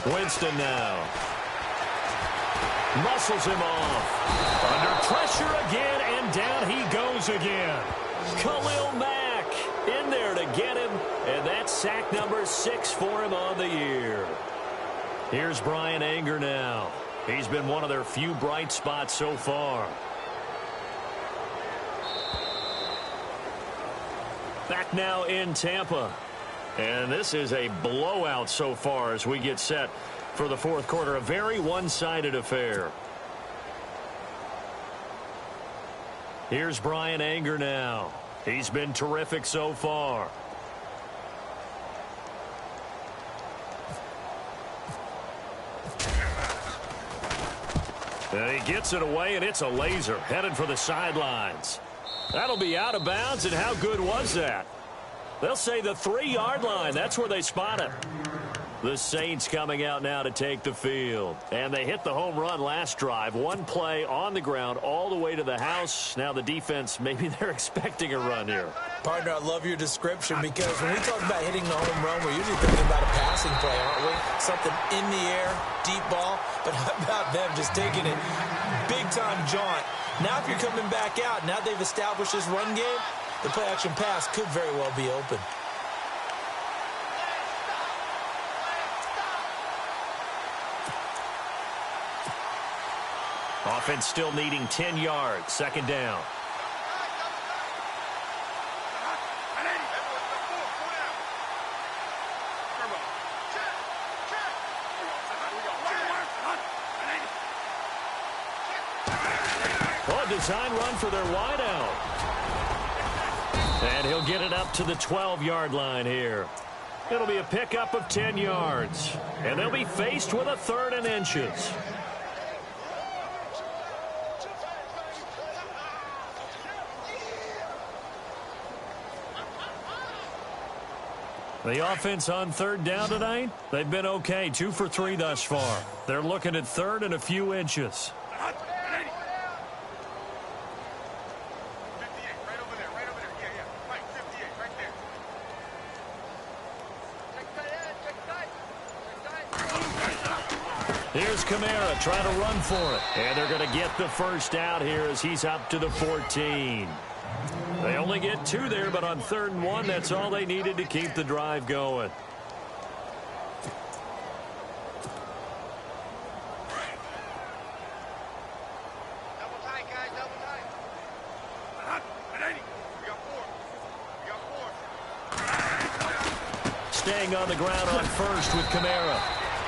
Winston now. Muscles him off. Under pressure again, and down he goes again. Khalil Mack in there to get him, and that's sack number 6 for him on the year. Here's Brian Anger now. He's been one of their few bright spots so far. Back now in Tampa. And this is a blowout so far as we get set for the fourth quarter. A very one-sided affair. Here's Brian Anger now. He's been terrific so far. And he gets it away, and it's a laser headed for the sidelines. That'll be out of bounds, and how good was that? They'll say the 3-yard line. That's where they spot it. The Saints coming out now to take the field. And they hit the home run last drive. One play on the ground all the way to the house. Now the defense, maybe they're expecting a run here. Partner, I love your description, because when we talk about hitting the home run, we're usually thinking about a passing play, aren't we? Something in the air, deep ball. But how about them just taking it big-time jaunt? Now if you're coming back out, now they've established this run game, the play-action pass could very well be open. Offense still needing 10 yards. Second down. Oh, a design run for their wideout. And he'll get it up to the 12-yard line here. It'll be a pickup of 10 yards. And they'll be faced with a 3rd and inches. The offense on third down tonight, they've been okay, 2 for 3 thus far. They're looking at third and a few inches. 58, right over there, right over there. Yeah, yeah. Right, 58, right there. Here's Kamara trying to run for it. And they're going to get the first out here as he's up to the 14. They only get 2 there, but on 3rd and 1, that's all they needed to keep the drive going. Double tight, guys, double tight. We got 4. Staying on the ground on first with Kamara.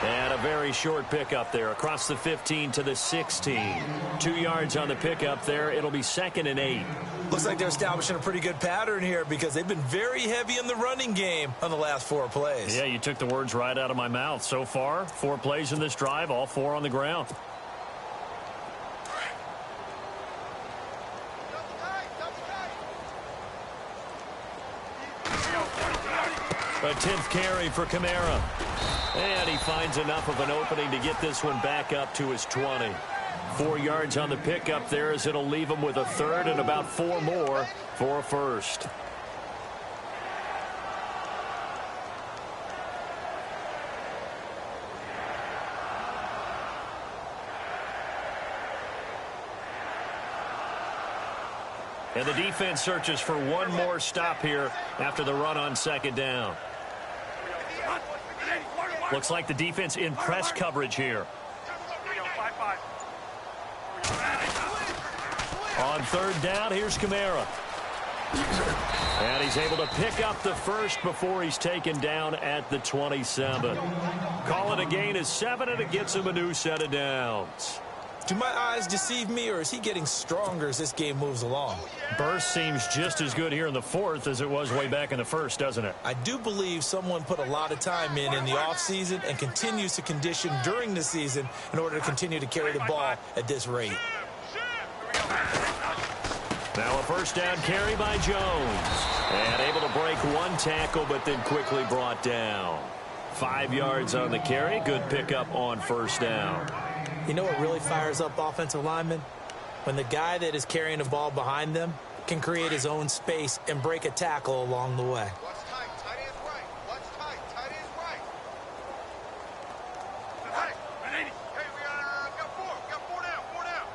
And a very short pickup there across the 15 to the 16. 2 yards on the pickup there. It'll be 2nd and 8. Looks like they're establishing a pretty good pattern here because they've been very heavy in the running game on the last 4 plays. Yeah, you took the words right out of my mouth. So far, 4 plays in this drive, all 4 on the ground. A 10th carry for Kamara. And he finds enough of an opening to get this one back up to his 20. 4 yards on the pickup there as it'll leave him with a 3rd and about 4 more for a first. And the defense searches for one more stop here after the run on 2nd down. Looks like the defense in press coverage here. On 3rd down, here's Kamara. And he's able to pick up the first before he's taken down at the 27. Call it a gain of 7, and it gets him a new set of downs. Do my eyes deceive me, or is he getting stronger as this game moves along? Burst seems just as good here in the 4th as it was way back in the 1st, doesn't it? I do believe someone put a lot of time in the offseason and continues to condition during the season in order to continue to carry the ball at this rate. Now a first down carry by Jones. And able to break 1 tackle, but then quickly brought down. 5 yards on the carry. Good pickup on 1st down. You know what really fires up offensive linemen? When the guy that is carrying the ball behind them can create his own space and break a tackle along the way. What's tight? Tight end's right. What's tight? Tight end's right. Hey, we got 4. We got 4 down. 4 down.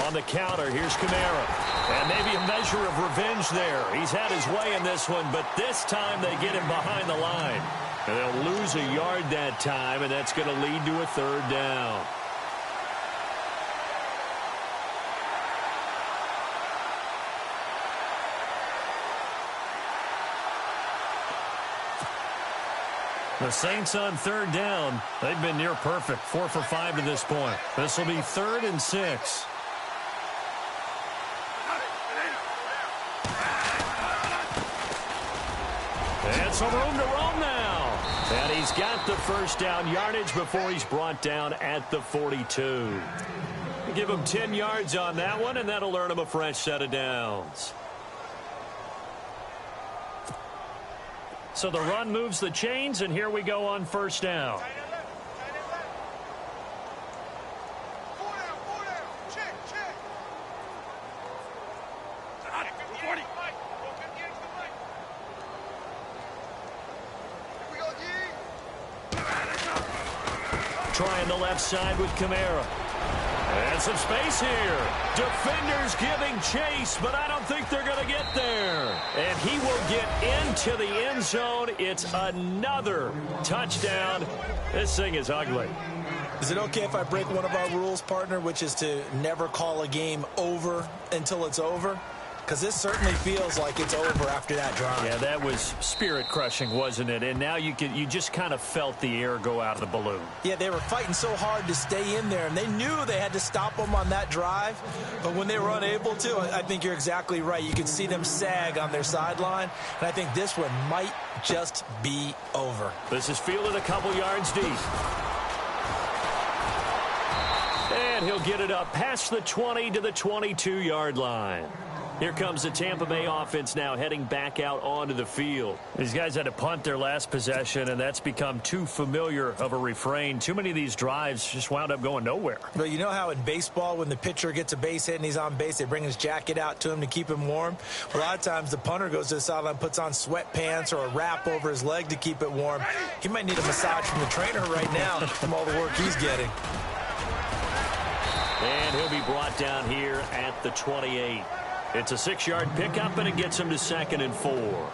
On the counter, here's Kamara. And maybe a measure of revenge there. He's had his way in this one, but this time they get him behind the line. And they'll lose a yard that time, and that's going to lead to a 3rd down. The Saints on 3rd down. They've been near perfect, 4 for 5 to this point. This will be 3rd and 6. And some room to roam now. And he's got the first down yardage before he's brought down at the 42. Give him 10 yards on that one, and that'll earn him a fresh set of downs. So the run moves the chains, and here we go on 1st down. 4 down. 4 down. Check. 40. Trying the left side with Kamara. And some space here. Defenders giving chase, but I don't think they're going to get there. And he will get into the end zone. It's another touchdown. This thing is ugly. Is it okay if I break one of our rules, partner, which is to never call a game over until it's over? Because this certainly feels like it's over after that drive. Yeah, that was spirit-crushing, wasn't it? And now you just kind of felt the air go out of the balloon. Yeah, they were fighting so hard to stay in there, and they knew they had to stop them on that drive. But when they were unable to, I think you're exactly right. You could see them sag on their sideline, and I think this one might just be over. This is fielded a couple yards deep. And And he'll get it up past the 20 to the 22-yard line. Here comes the Tampa Bay offense now heading back out onto the field. These guys had to punt their last possession, and that's become too familiar of a refrain. Too many of these drives just wound up going nowhere. But you know how in baseball when the pitcher gets a base hit and he's on base, they bring his jacket out to him to keep him warm? A lot of times the punter goes to the sideline, puts on sweatpants or a wrap over his leg to keep it warm. He might need a massage from the trainer right now from all the work he's getting. And he'll be brought down here at the 28. It's a 6-yard pickup, and it gets him to 2nd and 4.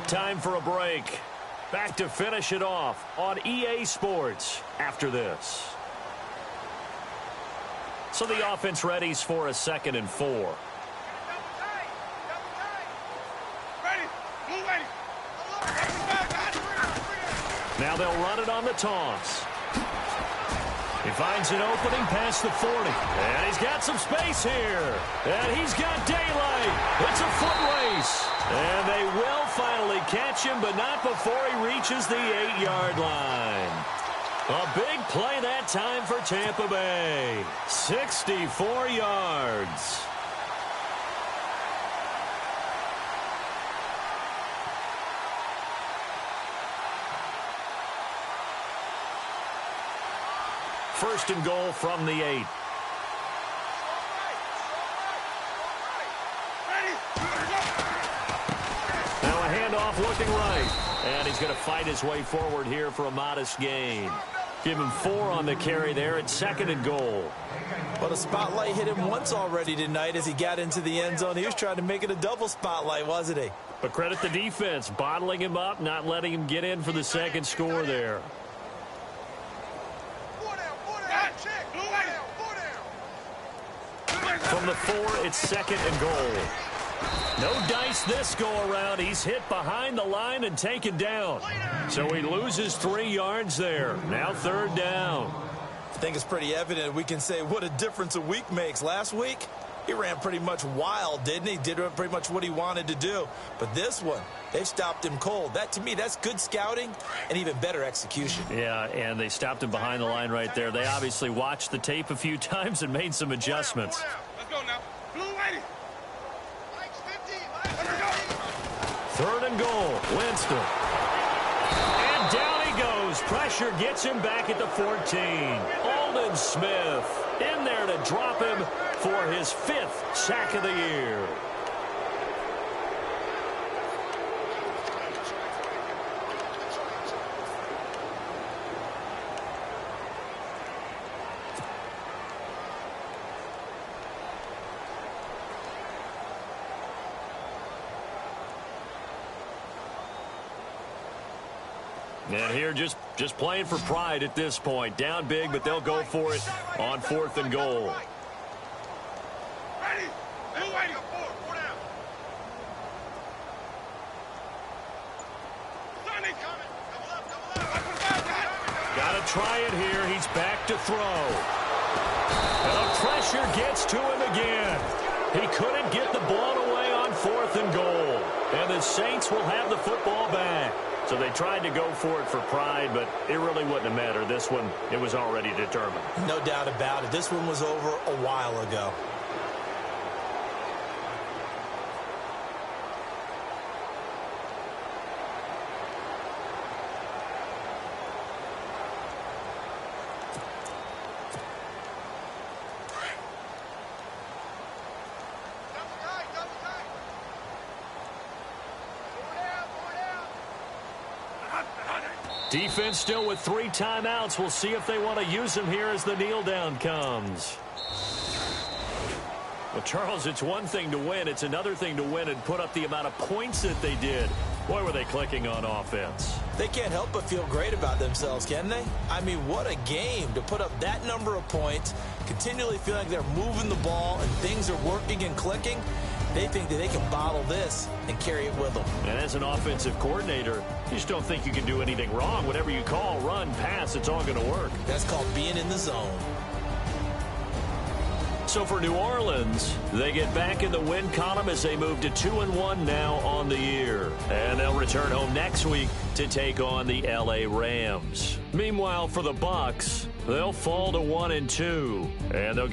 Time for a break. Back to finish it off on EA Sports after this. So the offense readies for a 2nd and 4. Now they'll run it on the toss. He finds an opening past the 40. And he's got some space here. And he's got daylight. It's a foot race. And they will finally catch him, but not before he reaches the 8-yard line. A big play that time for Tampa Bay. 64 yards. First and goal from the 8. Now a handoff looking right. And he's going to fight his way forward here for a modest gain. Give him 4 on the carry there at 2nd and goal. Well, the spotlight hit him once already tonight as he got into the end zone. He was trying to make it a double spotlight, wasn't he? But credit the defense, bottling him up, not letting him get in for the second score there. From the 4, it's 2nd and goal. No dice this go-around. He's hit behind the line and taken down. So he loses 3 yards there. Now 3rd down. I think it's pretty evident. We can say what a difference a week makes. Last week, he ran pretty much wild, didn't he? Did pretty much what he wanted to do. But this one, they've stopped him cold. That, to me, that's good scouting and even better execution. Yeah, and they stopped him behind the line right there. They obviously watched the tape a few times and made some adjustments. Let's go now. Blue 80. Mike's 50. Let's go. 3rd and goal. Winston. And down he goes. Pressure gets him back at the 14. Aldon Smith in there to drop him for his 5th sack of the year. And here just playing for pride at this point. Down big, but they'll go for it on 4th and goal. Ready. Blue 80. 4 down. Sonny coming. Double up. Got to try it here. He's back to throw. And the pressure gets to him again. He couldn't get the ball away on 4th and goal. And the Saints will have the football back. So they tried to go for it for pride, but it really wouldn't have mattered. This one, it was already determined. No doubt about it. This one was over a while ago. Defense still with 3 timeouts. We'll see if they want to use them here as the kneel down comes. Well, Charles, it's one thing to win. It's another thing to win and put up the amount of points that they did. Boy, were they clicking on offense. They can't help but feel great about themselves, can they? I mean, what a game to put up that number of points, continually feeling like they're moving the ball and things are working and clicking. They think that they can bottle this and carry it with them. And as an offensive coordinator, you just don't think you can do anything wrong. Whatever you call, run, pass, it's all going to work. That's called being in the zone. So for New Orleans, they get back in the win column as they move to 2-1 now on the year. And they'll return home next week to take on the LA Rams. Meanwhile, for the Bucs, they'll fall to 1-2. And they'll